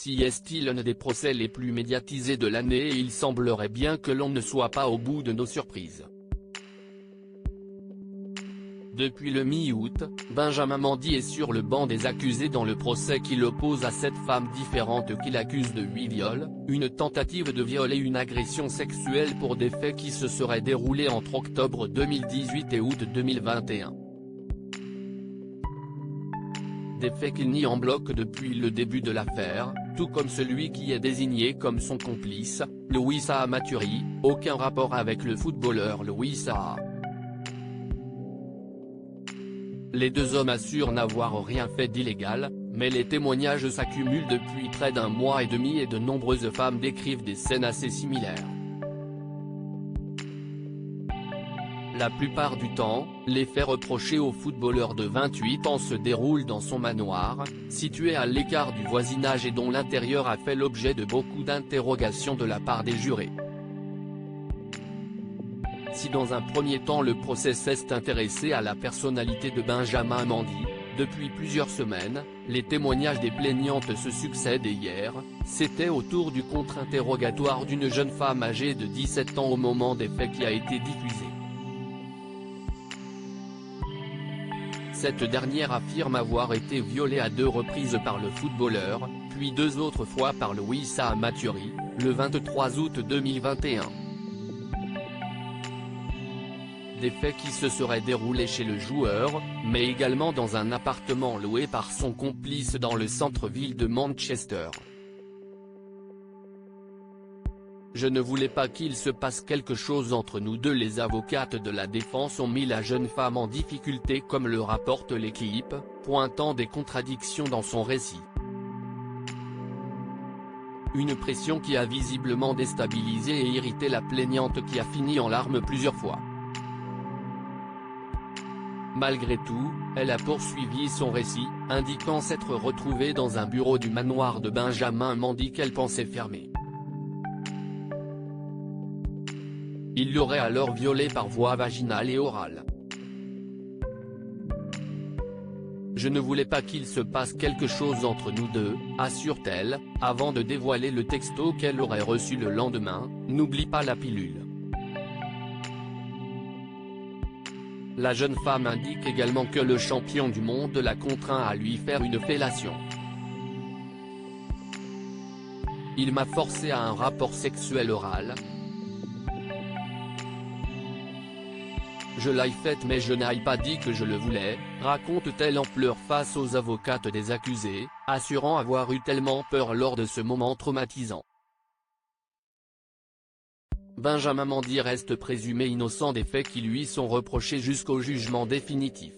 Celui-ci est l'un des procès les plus médiatisés de l'année et il semblerait bien que l'on ne soit pas au bout de nos surprises. Depuis le mi-août, Benjamin Mendy est sur le banc des accusés dans le procès qui l'oppose à 7 femmes différentes qu'il accuse de 8 viols, une tentative de viol et une agression sexuelle pour des faits qui se seraient déroulés entre octobre 2018 et août 2021. Des faits qu'il nie en bloc depuis le début de l'affaire, tout comme celui qui est désigné comme son complice, Louis Saha Maturi, aucun rapport avec le footballeur Louis Saha. Les deux hommes assurent n'avoir rien fait d'illégal, mais les témoignages s'accumulent depuis près d'un mois et demi et de nombreuses femmes décrivent des scènes assez similaires. La plupart du temps, les faits reprochés au footballeur de 28 ans se déroulent dans son manoir, situé à l'écart du voisinage et dont l'intérieur a fait l'objet de beaucoup d'interrogations de la part des jurés. Si dans un premier temps le procès s'est intéressé à la personnalité de Benjamin Mendy, depuis plusieurs semaines, les témoignages des plaignantes se succèdent et hier, c'était au tour du contre-interrogatoire d'une jeune femme âgée de 17 ans au moment des faits qui a été diffusé. Cette dernière affirme avoir été violée à 2 reprises par le footballeur, puis 2 autres fois par Louis Saha Maturi, le 23 août 2021. Des faits qui se seraient déroulés chez le joueur, mais également dans un appartement loué par son complice dans le centre-ville de Manchester. Je ne voulais pas qu'il se passe quelque chose entre nous deux. Les avocates de la défense ont mis la jeune femme en difficulté comme le rapporte l'équipe, pointant des contradictions dans son récit. Une pression qui a visiblement déstabilisé et irrité la plaignante qui a fini en larmes plusieurs fois. Malgré tout, elle a poursuivi son récit, indiquant s'être retrouvée dans un bureau du manoir de Benjamin Mendy qu'elle pensait fermé. Il l'aurait alors violée par voie vaginale et orale. Je ne voulais pas qu'il se passe quelque chose entre nous deux, assure-t-elle, avant de dévoiler le texto qu'elle aurait reçu le lendemain, n'oublie pas la pilule. La jeune femme indique également que le champion du monde l'a contraint à lui faire une fellation. Il m'a forcé à un rapport sexuel oral. Je l'ai faite mais je n'ai pas dit que je le voulais, raconte-t-elle en pleurs face aux avocates des accusés, assurant avoir eu tellement peur lors de ce moment traumatisant. Benjamin Mendy reste présumé innocent des faits qui lui sont reprochés jusqu'au jugement définitif.